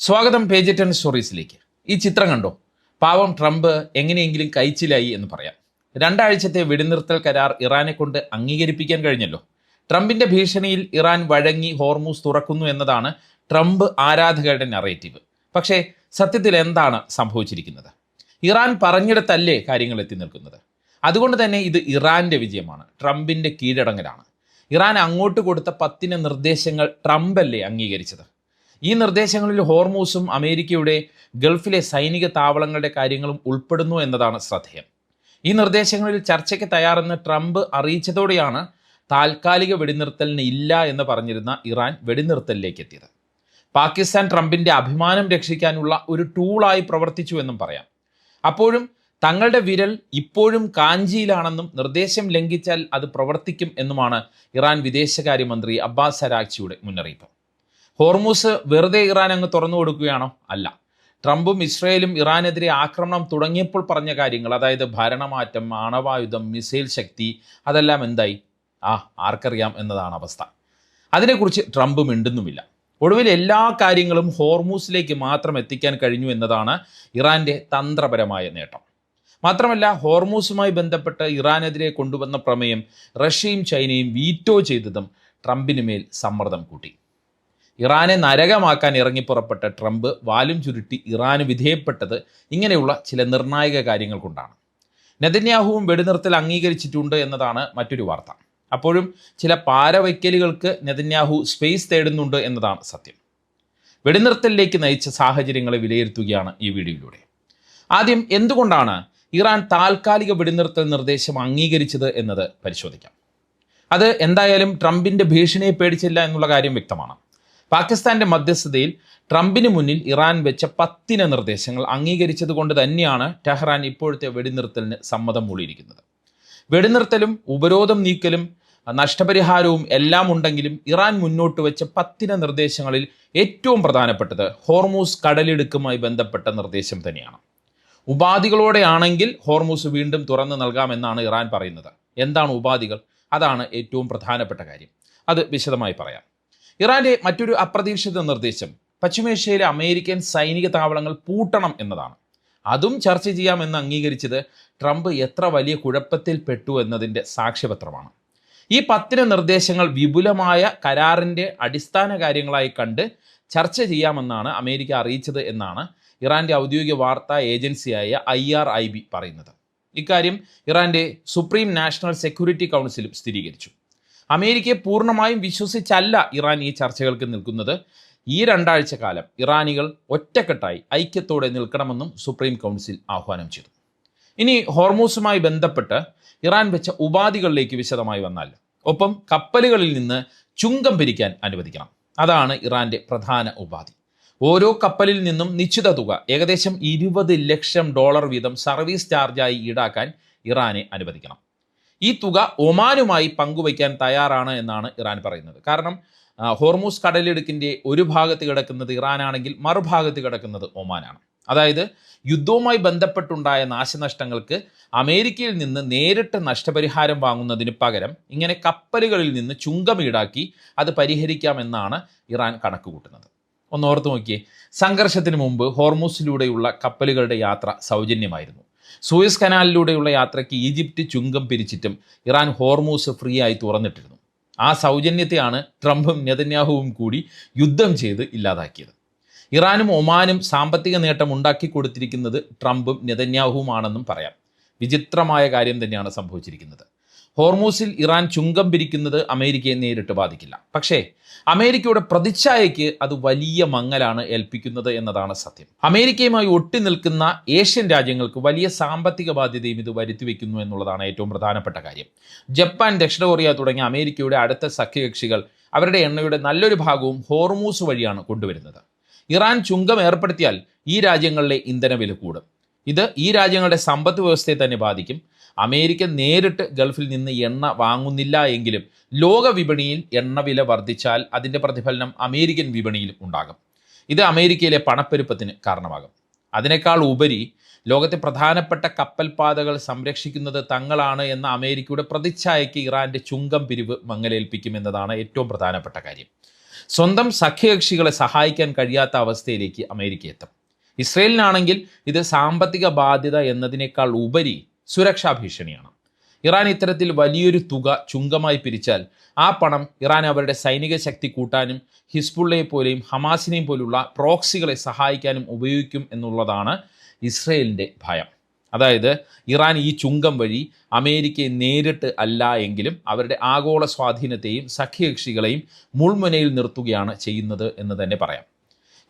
സ്വാഗതം പേജ് 10 സ്റ്റോറീസിലേക്ക്. ഈ ചിത്രം കണ്ടോ? പാവം ട്രംപ് എങ്ങനെയെങ്കിലും കഴിച്ചിലായി എന്ന് പറയാം. രണ്ടാഴ്ചത്തെ വെടിനിർത്തൽ കരാർ ഇറാനെ കൊണ്ട് അംഗീകരിപ്പിക്കാൻ കഴിഞ്ഞല്ലോ. ട്രംപിന്റെ ഭീഷണിയിൽ ഇറാൻ വഴങ്ങി ഹോർമൂസ് തുറക്കുന്നു എന്നതാണ് ട്രംപ് ആരാധകരുടെ നറേറ്റീവ്. പക്ഷേ സത്യത്തിൽ എന്താണ് സംഭവിച്ചിരിക്കുന്നത്? ഇറാൻ പറഞ്ഞിടത്തല്ലേ കാര്യങ്ങൾ എത്തി നിൽക്കുന്നത്. അതുകൊണ്ട് തന്നെ ഇത് ഇറാന്റെ വിജയമാണ്, ട്രംപിന്റെ കീഴടങ്ങലാണ്. ഇറാൻ അങ്ങോട്ട് കൊടുത്ത 10 നിർദ്ദേശങ്ങൾ ട്രംപല്ലേ അംഗീകരിച്ചത്. ഈ നിർദ്ദേശങ്ങളിൽ ഹോർമൂസും അമേരിക്കയുടെ ഗൾഫിലെ സൈനിക താവളങ്ങളുടെ കാര്യങ്ങളും ഉൾപ്പെടുന്നു എന്നതാണ് ശ്രദ്ധേയം. ഈ നിർദ്ദേശങ്ങളിൽ ചർച്ചയ്ക്ക് തയ്യാറെന്ന് ട്രംപ് അറിയിച്ചതോടെയാണ് താൽക്കാലിക വെടിനിർത്തലിന് ഇല്ല എന്ന് പറഞ്ഞിരുന്ന ഇറാൻ വെടിനിർത്തലിലേക്ക് എത്തിയത്. പാകിസ്ഥാൻ ട്രംപിന്റെ അഭിമാനം രക്ഷിക്കാനുള്ള ഒരു ടൂളായി പ്രവർത്തിച്ചു എന്നും പറയാം. അപ്പോഴും തങ്ങളുടെ വിരൽ ഇപ്പോഴും കാഞ്ചിയിലാണെന്നും നിർദ്ദേശം ലംഘിച്ചാൽ അത് പ്രവർത്തിക്കും എന്നുമാണ് ഇറാൻ വിദേശകാര്യമന്ത്രി അബ്ബാസ് അരാഗ്ചിയുടെ മുന്നറിയിപ്പ്. ഹോർമൂസ് വെറുതെ ഇറാൻ അങ്ങ് തുറന്നു കൊടുക്കുകയാണോ? അല്ല. ട്രംപും ഇസ്രയേലും ഇറാനെതിരെ ആക്രമണം തുടങ്ങിയപ്പോൾ പറഞ്ഞ കാര്യങ്ങൾ, അതായത് ഭരണമാറ്റം, ആണവായുധം, മിസൈൽ ശക്തി, അതെല്ലാം എന്തായി? ആർക്കറിയാം എന്നതാണ് അവസ്ഥ. അതിനെക്കുറിച്ച് ട്രംപ് മിണ്ടുന്നുമില്ല. ഒടുവിൽ എല്ലാ കാര്യങ്ങളും ഹോർമൂസിലേക്ക് മാത്രം എത്തിക്കാൻ കഴിഞ്ഞു എന്നതാണ് ഇറാന്റെ തന്ത്രപരമായ നേട്ടം. മാത്രമല്ല, ഹോർമൂസുമായി ബന്ധപ്പെട്ട് ഇറാനെതിരെ കൊണ്ടുവന്ന പ്രമേയം റഷ്യയും ചൈനയും വീറ്റോ ചെയ്തതും ട്രംപിന് മേൽ സമ്മർദ്ദം കൂട്ടി. ഇറാനെ നരകമാക്കാൻ ഇറങ്ങിപ്പുറപ്പെട്ട ട്രംപ് വാലും ചുരുട്ടി ഇറാന് വിധേയപ്പെട്ടത് ഇങ്ങനെയുള്ള ചില നിർണായക കാര്യങ്ങൾ കൊണ്ടാണ്. നെതന്യാഹുവും വെടിനിർത്തൽ അംഗീകരിച്ചിട്ടുണ്ട് എന്നതാണ് മറ്റൊരു വാർത്ത. അപ്പോഴും ചില പാരവയ്ക്കലുകൾക്ക് നെതന്യാഹു സ്പേസ് തേടുന്നുണ്ട് എന്നതാണ് സത്യം. വെടിനിർത്തലിലേക്ക് നയിച്ച സാഹചര്യങ്ങളെ വിലയിരുത്തുകയാണ് ഈ വീഡിയോയിലൂടെ. ആദ്യം, എന്തുകൊണ്ടാണ് ഇറാൻ താൽക്കാലിക വെടിനിർത്തൽ നിർദ്ദേശം അംഗീകരിച്ചത് എന്നത് പരിശോധിക്കാം. അത് എന്തായാലും ട്രംപിന്റെ ഭീഷണിയെ പേടിച്ചില്ല എന്നുള്ള കാര്യം വ്യക്തമാണ്. പാകിസ്ഥാന്റെ മധ്യസ്ഥതയിൽ ട്രംപിന് മുന്നിൽ ഇറാൻ വെച്ച 10 നിർദ്ദേശങ്ങൾ അംഗീകരിച്ചത് കൊണ്ട് തന്നെയാണ് ടെഹ്റാൻ ഇപ്പോഴത്തെ വെടിനിർത്തലിന് സമ്മതം മൂളിയിരിക്കുന്നത്. വെടിനിർത്തലും ഉപരോധം നീക്കലും നഷ്ടപരിഹാരവും എല്ലാം ഉണ്ടെങ്കിലും ഇറാൻ മുന്നോട്ട് വെച്ച 10 നിർദ്ദേശങ്ങളിൽ ഏറ്റവും പ്രധാനപ്പെട്ടത് ഹോർമൂസ് കടലിടുക്കുമായി ബന്ധപ്പെട്ട നിർദ്ദേശം തന്നെയാണ്. ഉപാധികളോടെയാണെങ്കിൽ ഹോർമൂസ് വീണ്ടും തുറന്നു നൽകാമെന്നാണ് ഇറാൻ പറയുന്നത്. എന്താണ് ഉപാധികൾ? അതാണ് ഏറ്റവും പ്രധാനപ്പെട്ട കാര്യം. അത് വിശദമായി പറയാം. ഇറാന്റെ മറ്റൊരു അപ്രതീക്ഷിത നിർദ്ദേശം പശ്ചിമേഷ്യയിലെ അമേരിക്കൻ സൈനിക താവളങ്ങൾ പൂട്ടണം എന്നതാണ്. അതും ചർച്ച ചെയ്യാമെന്ന് അംഗീകരിച്ചത് ട്രംപ് എത്ര വലിയ കുഴപ്പത്തിൽ പെട്ടു എന്നതിൻ്റെ സാക്ഷ്യപത്രമാണ്. ഈ 10 നിർദ്ദേശങ്ങൾ വിപുലമായ കരാറിൻ്റെ അടിസ്ഥാന കാര്യങ്ങളായി കണ്ട് ചർച്ച ചെയ്യാമെന്നാണ് അമേരിക്ക അറിയിച്ചത് എന്നാണ് ഇറാന്റെ ഔദ്യോഗിക വാർത്താ ഏജൻസിയായ IRIB പറയുന്നത്. ഇക്കാര്യം ഇറാന്റെ സുപ്രീം നാഷണൽ സെക്യൂരിറ്റി കൗൺസിലും സ്ഥിരീകരിച്ചു. അമേരിക്കയെ പൂർണ്ണമായും വിശ്വസിച്ചല്ല ഇറാൻ ഈ ചർച്ചകൾക്ക് നിൽക്കുന്നത്. ഈ 2 ആഴ്ച കാലം ഇറാനികൾ ഒറ്റക്കെട്ടായി ഐക്യത്തോടെ നിൽക്കണമെന്നും സുപ്രീം കൗൺസിൽ ആഹ്വാനം ചെയ്തു. ഇനി ഹോർമൂസുമായി ബന്ധപ്പെട്ട് ഇറാൻ വെച്ച ഉപാധികളിലേക്ക് വിശദമായി വന്നാൽ, ഒപ്പം കപ്പലുകളിൽ നിന്ന് ചുങ്കം പിരിക്കാൻ അനുവദിക്കണം. അതാണ് ഇറാന്റെ പ്രധാന ഉപാധി. ഓരോ കപ്പലിൽ നിന്നും നിശ്ചിത തുക, ഏകദേശം $20 ലക്ഷം വീതം സർവീസ് ചാർജായി ഈടാക്കാൻ ഇറാനെ അനുവദിക്കണം. ഈ തുക ഒമാനുമായി പങ്കുവയ്ക്കാൻ തയ്യാറാണ് എന്നാണ് ഇറാൻ പറയുന്നത്. കാരണം ഹോർമൂസ് കടലിടുക്കിൻ്റെ ഒരു ഭാഗത്ത് കിടക്കുന്നത് ഇറാനാണെങ്കിൽ മറുഭാഗത്ത് കിടക്കുന്നത് ഒമാനാണ്. അതായത് യുദ്ധവുമായി ബന്ധപ്പെട്ടുണ്ടായ നാശനഷ്ടങ്ങൾക്ക് അമേരിക്കയിൽ നിന്ന് നേരിട്ട് നഷ്ടപരിഹാരം വാങ്ങുന്നതിന് പകരം ഇങ്ങനെ കപ്പലുകളിൽ നിന്ന് ചുങ്കം ഈടാക്കി അത് പരിഹരിക്കാമെന്നാണ് ഇറാൻ കണക്കുകൂട്ടുന്നത്. ഒന്ന് ഓർത്ത് നോക്കിയേ, സംഘർഷത്തിന് മുമ്പ് ഹോർമൂസിലൂടെയുള്ള കപ്പലുകളുടെ യാത്ര സൗജന്യമായിരുന്നു. സൂയസ് കനാലിലൂടെയുള്ള യാത്രയ്ക്ക് ഈജിപ്റ്റ് ചുങ്കം പിരിച്ചിട്ടും ഇറാൻ ഹോർമൂസ് ഫ്രീ ആയി തുറന്നിട്ടിരുന്നു. ആ സൗജന്യത്തെയാണ് ട്രംപും നെതന്യാഹുവും കൂടി യുദ്ധം ചെയ്ത് ഇല്ലാതാക്കിയത്. ഇറാനും ഒമാനും സാമ്പത്തിക നേട്ടം ഉണ്ടാക്കി കൊടുത്തിരിക്കുന്നത് ട്രംപും നെതന്യാഹുവുമാണെന്നും പറയാം. വിചിത്രമായ കാര്യം തന്നെയാണ് സംഭവിച്ചിരിക്കുന്നത്. ഹോർമൂസിൽ ഇറാൻ ചുങ്കം പിരിക്കുന്നത് അമേരിക്കയെ നേരിട്ട് ബാധിക്കില്ല. പക്ഷേ അമേരിക്കയുടെ പ്രതിച്ഛായയ്ക്ക് അത് വലിയ മങ്ങലാണ് ഏൽപ്പിക്കുന്നത് എന്നതാണ് സത്യം. അമേരിക്കയുമായി ഒട്ടി നിൽക്കുന്ന ഏഷ്യൻ രാജ്യങ്ങൾക്ക് വലിയ സാമ്പത്തിക ബാധ്യതയും ഇത് വരുത്തിവെക്കുന്നു എന്നുള്ളതാണ് ഏറ്റവും പ്രധാനപ്പെട്ട കാര്യം. ജപ്പാൻ, ദക്ഷിണ കൊറിയ തുടങ്ങിയ അമേരിക്കയുടെ അടുത്ത സഖ്യകക്ഷികൾ അവരുടെ എണ്ണയുടെ നല്ലൊരു ഭാഗവും ഹോർമൂസ് വഴിയാണ് കൊണ്ടുവരുന്നത്. ഇറാൻ ചുങ്കം ഏർപ്പെടുത്തിയാൽ ഈ രാജ്യങ്ങളിലെ ഇന്ധനവില കൂടും. ഇത് ഈ രാജ്യങ്ങളുടെ സമ്പദ് വ്യവസ്ഥയെ തന്നെ ബാധിക്കും. അമേരിക്ക നേരിട്ട് ഗൾഫിൽ നിന്ന് എണ്ണ വാങ്ങുന്നില്ല എങ്കിലും ലോക വിപണിയിൽ എണ്ണവില വർദ്ധിച്ചാൽ അതിൻ്റെ പ്രതിഫലനം അമേരിക്കൻ വിപണിയിലും ഉണ്ടാകും. ഇത് അമേരിക്കയിലെ പണപ്പെരുപ്പത്തിന് കാരണമാകും. അതിനേക്കാൾ ഉപരി ലോകത്തെ പ്രധാനപ്പെട്ട കപ്പൽപാതകൾ സംരക്ഷിക്കുന്നത് തങ്ങളാണ് എന്ന അമേരിക്കയുടെ പ്രതിച്ഛായയ്ക്ക് ഇറാന്റെ ചുങ്കം പിരിവ് മങ്ങലേൽപ്പിക്കുമെന്നതാണ് ഏറ്റവും പ്രധാനപ്പെട്ട കാര്യം. സ്വന്തം സഖ്യകക്ഷികളെ സഹായിക്കാൻ കഴിയാത്ത അവസ്ഥയിലേക്ക് അമേരിക്ക എത്തും. ഇസ്രയേലിനാണെങ്കിൽ ഇത് സാമ്പത്തിക ബാധ്യത എന്നതിനേക്കാൾ ഉപരി സുരക്ഷാ ഭീഷണിയാണ്. ഇറാൻ ഇത്തരത്തിൽ വലിയൊരു തുക ചുങ്കമായി പിരിച്ചാൽ ആ പണം ഇറാൻ അവരുടെ സൈനിക ശക്തി കൂട്ടാനും ഹിസ്ബുള്ളയെ പോലെയും ഹമാസിനെയും പോലുള്ള പ്രോക്സികളെ സഹായിക്കാനും ഉപയോഗിക്കും എന്നുള്ളതാണ് ഇസ്രയേലിൻ്റെ ഭയം. അതായത് ഇറാൻ ഈ ചുങ്കം വഴി അമേരിക്കയെ നേരിട്ട് അല്ല എങ്കിലും അവരുടെ ആഗോള സ്വാധീനത്തെയും സഖ്യകക്ഷികളെയും മുൾമുനയിൽ നിർത്തുകയാണ് ചെയ്യുന്നത് എന്ന് തന്നെ പറയാം.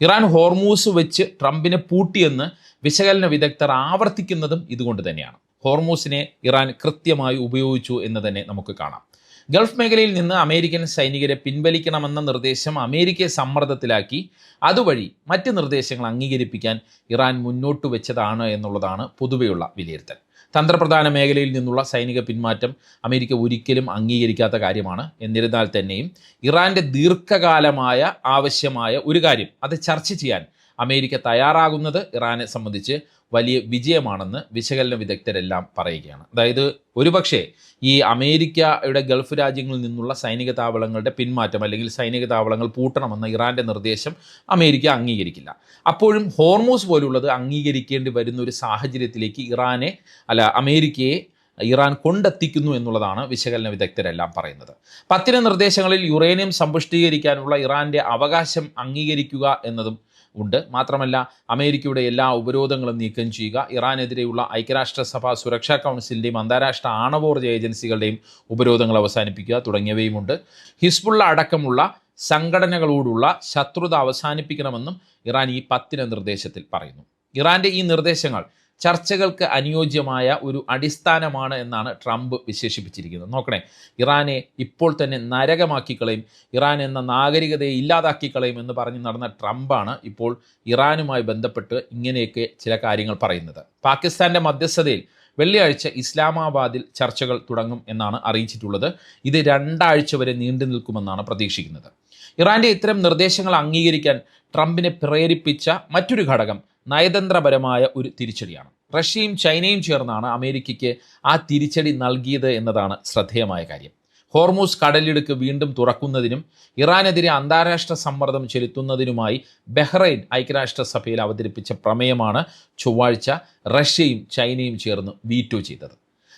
ഇറാൻ ഹോർമൂസ് വെച്ച് ട്രംപിനെ പൂട്ടിയെന്ന് വിശകലന വിദഗ്ധർ ആവർത്തിക്കുന്നതും ഇതുകൊണ്ട് തന്നെയാണ്. ഹോർമൂസിനെ ഇറാൻ കൃത്യമായി ഉപയോഗിച്ചു എന്ന് തന്നെ നമുക്ക് കാണാം. ഗൾഫ് മേഖലയിൽ നിന്ന് അമേരിക്കൻ സൈനികരെ പിൻവലിക്കണമെന്ന നിർദ്ദേശം അമേരിക്കയെ സമ്മർദ്ദത്തിലാക്കി അതുവഴി മറ്റ് നിർദ്ദേശങ്ങൾ അംഗീകരിപ്പിക്കാൻ ഇറാൻ മുന്നോട്ട് വെച്ചതാണ് എന്നുള്ളതാണ് പൊതുവെയുള്ള വിലയിരുത്തൽ. തന്ത്രപ്രധാന മേഖലയിൽ നിന്നുള്ള സൈനിക പിന്മാറ്റം അമേരിക്ക ഒരിക്കലും അംഗീകരിക്കാത്ത കാര്യമാണ്. എന്നിരുന്നാൽ തന്നെയും ഇറാൻ്റെ ദീർഘകാലമായ ആവശ്യമായ ഒരു കാര്യം അത് ചർച്ച ചെയ്യാൻ അമേരിക്ക തയ്യാറാകുന്നത് ഇറാനെ സംബന്ധിച്ച് വലിയ വിജയമാണെന്ന് വിശകലന വിദഗ്ധരെല്ലാം പറയുകയാണ്. അതായത് ഒരുപക്ഷെ ഈ അമേരിക്കയുടെ ഗൾഫ് രാജ്യങ്ങളിൽ നിന്നുള്ള സൈനിക താവളങ്ങളുടെ പിന്മാറ്റം അല്ലെങ്കിൽ സൈനിക താവളങ്ങൾ പൂട്ടണമെന്ന ഇറാൻ്റെ നിർദ്ദേശം അമേരിക്ക അംഗീകരിക്കില്ല. അപ്പോഴും ഹോർമൂസ് പോലുള്ളത് അംഗീകരിക്കേണ്ടി വരുന്ന ഒരു സാഹചര്യത്തിലേക്ക് അമേരിക്കയെ ഇറാൻ കൊണ്ടെത്തിക്കുന്നു എന്നുള്ളതാണ് വിശകലന വിദഗ്ധരെല്ലാം പറയുന്നത്. 10 നിർദ്ദേശങ്ങളിൽ യുറേനിയം സമ്പുഷ്ടീകരിക്കാനുള്ള ഇറാൻ്റെ അവകാശം അംഗീകരിക്കുക എന്നതും ഉണ്ട്. മാത്രമല്ല അമേരിക്കയുടെ എല്ലാ ഉപരോധങ്ങളും നീക്കം ചെയ്യുക, ഇറാനെതിരെയുള്ള ഐക്യരാഷ്ട്രസഭ സുരക്ഷാ കൗൺസിലിൻ്റെയും അന്താരാഷ്ട്ര ആണവോർജ്ജ ഏജൻസികളുടെയും ഉപരോധങ്ങൾ അവസാനിപ്പിക്കുക തുടങ്ങിയവയുമുണ്ട്. ഹിസ്ബുള്ള അടക്കമുള്ള സംഘടനകളോടുള്ള ശത്രുത അവസാനിപ്പിക്കണമെന്നും ഇറാൻ ഈ 10 നിർദ്ദേശത്തിൽ പറയുന്നു. ഇറാൻ്റെ ഈ നിർദ്ദേശങ്ങൾ ചർച്ചകൾക്ക് അനുയോജ്യമായ ഒരു അടിസ്ഥാനമാണ് എന്നാണ് ട്രംപ് വിശേഷിപ്പിച്ചിരിക്കുന്നത്. നോക്കണേ, ഇറാനെ ഇപ്പോൾ തന്നെ നരകമാക്കിക്കളയും, ഇറാൻ എന്ന നാഗരികതയെ ഇല്ലാതാക്കിക്കളയും എന്ന് പറഞ്ഞ് നടന്ന ട്രംപാണ് ഇപ്പോൾ ഇറാനുമായി ബന്ധപ്പെട്ട് ഇങ്ങനെയൊക്കെ ചില കാര്യങ്ങൾ പറയുന്നത്. പാകിസ്ഥാൻ്റെ മധ്യസ്ഥതയിൽ വെള്ളിയാഴ്ച ഇസ്ലാമാബാദിൽ ചർച്ചകൾ തുടങ്ങും എന്നാണ് അറിയിച്ചിട്ടുള്ളത്. ഇത് 2 ആഴ്ച വരെ നീണ്ടു നിൽക്കുമെന്നാണ് പ്രതീക്ഷിക്കുന്നത്. ഇറാൻ്റെ ഇത്തരം നിർദ്ദേശങ്ങൾ അംഗീകരിക്കാൻ ട്രംപിനെ പ്രേരിപ്പിച്ച മറ്റൊരു ഘടകം നയതന്ത്രപരമായ ഒരു തിരിച്ചടിയാണ്. റഷ്യയും ചൈനയും ചേർന്നാണ് അമേരിക്കയ്ക്ക് ആ തിരിച്ചടി നൽകിയത് എന്നതാണ് ശ്രദ്ധേയമായ കാര്യം. ഹോർമൂസ് കടലിടുക്ക് വീണ്ടും തുറക്കുന്നതിനും ഇറാനെതിരെ അന്താരാഷ്ട്ര സമ്മർദ്ദം ചെലുത്തുന്നതിനുമായി ബഹ്റൈൻ ഐക്യരാഷ്ട്രസഭയിൽ അവതരിപ്പിച്ച പ്രമേയമാണ് ചൊവ്വാഴ്ച റഷ്യയും ചൈനയും ചേർന്ന് വീറ്റോ ചെയ്തത്.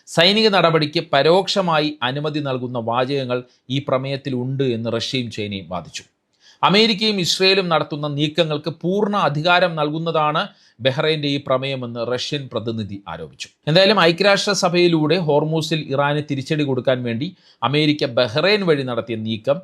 സൈനിക നടപടിക്ക് പരോക്ഷമായി അനുമതി നൽകുന്ന വാചകങ്ങൾ ഈ പ്രമേയത്തിലുണ്ട് എന്ന് റഷ്യയും ചൈനയും വാദിച്ചു. അമേരിക്കയും ഇസ്രയേലും നടത്തുന്ന നീക്കങ്ങൾക്ക് പൂർണ്ണ അധികാരം നൽകുന്നതാണ് ബഹ്റൈൻ്റെ ഈ പ്രമേയമെന്ന് റഷ്യൻ പ്രതിനിധി ആരോപിച്ചു. എന്തായാലും ഐക്യരാഷ്ട്രസഭയിലൂടെ ഹോർമൂസിൽ ഇറാന് തിരിച്ചടി കൊടുക്കാൻ വേണ്ടി അമേരിക്ക ബഹ്റൈൻ വഴി നടത്തിയ നീക്കം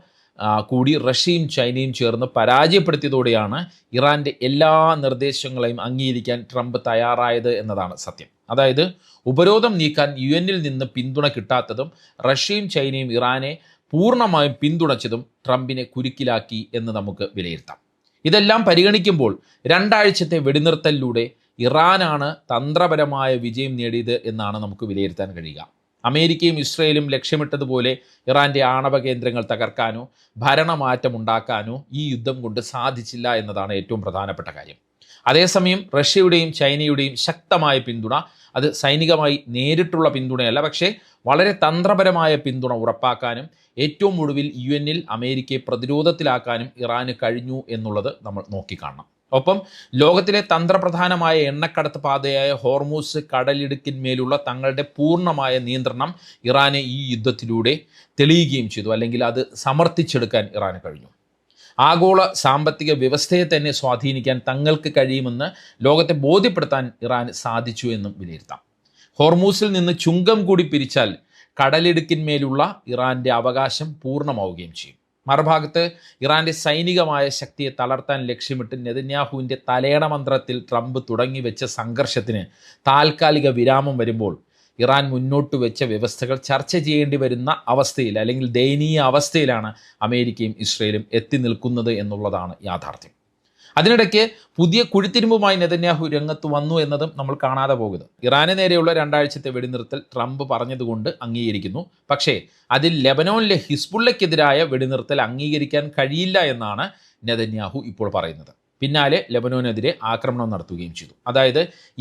കൂടി റഷ്യയും ചൈനയും ചേർന്ന് പരാജയപ്പെടുത്തിയതോടെയാണ് ഇറാൻ്റെ എല്ലാ നിർദ്ദേശങ്ങളെയും അംഗീകരിക്കാൻ ട്രംപ് തയ്യാറായത് എന്നതാണ് സത്യം. അതായത് ഉപരോധം നീക്കാൻ UN-ൽ നിന്ന് പിന്തുണ കിട്ടാത്തതും റഷ്യയും ചൈനയും ഇറാനെ പൂർണ്ണമായും പിന്തുണച്ചതും ട്രംപിനെ കുരുക്കിലാക്കി എന്ന് നമുക്ക് വിലയിരുത്താം. ഇതെല്ലാം പരിഗണിക്കുമ്പോൾ 2 ആഴ്ചത്തെ വെടിനിർത്തലിലൂടെ ഇറാനാണ് തന്ത്രപരമായ വിജയം നേടിയത് എന്നാണ് നമുക്ക് വിലയിരുത്താൻ കഴിയുക. അമേരിക്കയും ഇസ്രയേലും ലക്ഷ്യമിട്ടതുപോലെ ഇറാൻ്റെ ആണവ കേന്ദ്രങ്ങൾ തകർക്കാനോ ഭരണമാറ്റമുണ്ടാക്കാനോ ഈ യുദ്ധം കൊണ്ട് സാധിച്ചില്ല എന്നതാണ് ഏറ്റവും പ്രധാനപ്പെട്ട കാര്യം. അതേസമയം റഷ്യയുടെയും ചൈനയുടെയും ശക്തമായ പിന്തുണ, അത് സൈനികമായി നേരിട്ടുള്ള പിന്തുണയല്ല, പക്ഷേ വളരെ തന്ത്രപരമായ പിന്തുണ ഉറപ്പാക്കാനും ഏറ്റവും ഒടുവിൽ UN-ൽ അമേരിക്കയെ പ്രതിരോധത്തിലാക്കാനും ഇറാന് കഴിഞ്ഞു എന്നുള്ളത് നമ്മൾ നോക്കിക്കാണണം. ഒപ്പം ലോകത്തിലെ തന്ത്രപ്രധാനമായ എണ്ണക്കടത്ത് പാതയായ ഹോർമൂസ് കടലിടുക്കിന്മേലുള്ള തങ്ങളുടെ പൂർണ്ണമായ നിയന്ത്രണം ഇറാന് ഈ യുദ്ധത്തിലൂടെ തെളിയുകയും ചെയ്തു, അല്ലെങ്കിൽ അത് സമർത്ഥിച്ചെടുക്കാൻ ഇറാന് കഴിഞ്ഞു. ആഗോള സാമ്പത്തിക വ്യവസ്ഥയെ തന്നെ സ്വാധീനിക്കാൻ തങ്ങൾക്ക് കഴിയുമെന്ന് ലോകത്തെ ബോധ്യപ്പെടുത്താൻ ഇറാന് സാധിച്ചു എന്നും വിലയിരുത്താം. ഹോർമൂസിൽ നിന്ന് ചുങ്കം കൂടി പിരിച്ചാൽ കടലിടുക്കിന്മേലുള്ള ഇറാൻ്റെ അവകാശം പൂർണ്ണമാവുകയും ചെയ്യും. മറുഭാഗത്ത് ഇറാൻ്റെ സൈനികമായ ശക്തിയെ തളർത്താൻ ലക്ഷ്യമിട്ട് നെതന്യാഹുവിൻ്റെ തലയണ മന്ത്രത്തിൽ ട്രംപ് തുടങ്ങി വെച്ച സംഘർഷത്തിന് താൽക്കാലിക വിരാമം വരുമ്പോൾ ഇറാൻ മുന്നോട്ട് വെച്ച വ്യവസ്ഥകൾ ചർച്ച ചെയ്യേണ്ടി വരുന്ന അവസ്ഥയിൽ, അല്ലെങ്കിൽ ദയനീയ അവസ്ഥയിലാണ് അമേരിക്കയും ഇസ്രയേലും എത്തി നിൽക്കുന്നത് എന്നുള്ളതാണ് യാഥാർത്ഥ്യം. അതിനിടയ്ക്ക് പുതിയ കുഴിത്തിരിമ്പുമായി നെതന്യാഹു രംഗത്ത് വന്നു എന്നതും നമ്മൾ കാണാതെ പോകരുത്. ഇറാന് നേരെയുള്ള 2 ആഴ്ചത്തെ വെടിനിർത്തൽ ട്രംപ് പറഞ്ഞതുകൊണ്ട് അംഗീകരിക്കുന്നു. പക്ഷേ അതിൽ ലെബനോനിലെ ഹിസ്ബുള്ളയ്ക്കെതിരായ വെടിനിർത്തൽ അംഗീകരിക്കാൻ കഴിയില്ല എന്നാണ് നെതന്യാഹു ഇപ്പോൾ പറയുന്നത്. പിന്നാലെ ലെബനോനെതിരെ ആക്രമണം നടത്തുകയും ചെയ്തു. അതായത്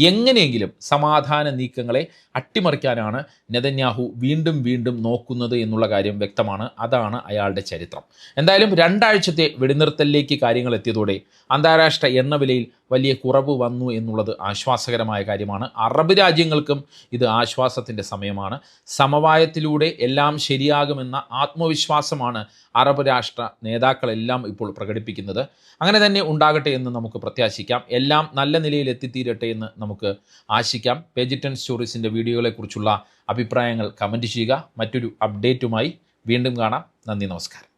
എങ്ങനെയെങ്കിലും സമാധാന നീക്കങ്ങളെ അട്ടിമറിക്കാനാണ് നെതന്യാഹു വീണ്ടും വീണ്ടും നോക്കുന്നത് എന്നുള്ള കാര്യം വ്യക്തമാണ്. അതാണ് അയാളുടെ ചരിത്രം. എന്തായാലും 2 ആഴ്ചത്തെ വെടിനിർത്തലിലേക്ക് കാര്യങ്ങൾ എത്തിയതോടെ അന്താരാഷ്ട്ര എണ്ണവിലയിൽ വലിയ കുറവ് വന്നു എന്നുള്ളത് ആശ്വാസകരമായ കാര്യമാണ്. അറബ് രാജ്യങ്ങൾക്കും ഇത് ആശ്വാസത്തിൻ്റെ സമയമാണ്. സമവായത്തിലൂടെ എല്ലാം ശരിയാകുമെന്ന ആത്മവിശ്വാസമാണ് അറബ് രാഷ്ട്ര നേതാക്കളെല്ലാം ഇപ്പോൾ പ്രകടിപ്പിക്കുന്നത്. അങ്ങനെ തന്നെ ഉണ്ടാകട്ടെ എന്ന് നമുക്ക് പ്രത്യാശിക്കാം. എല്ലാം നല്ല നിലയിൽ എത്തിത്തീരട്ടെ എന്ന് നമുക്ക് ആശിക്കാം. പേജ് 10 സ്റ്റോറീസിൻ്റെ വീഡിയോകളെക്കുറിച്ചുള്ള അഭിപ്രായങ്ങൾ കമൻറ്റ് ചെയ്യുക. മറ്റൊരു അപ്ഡേറ്റുമായി വീണ്ടും കാണാം. നന്ദി, നമസ്കാരം.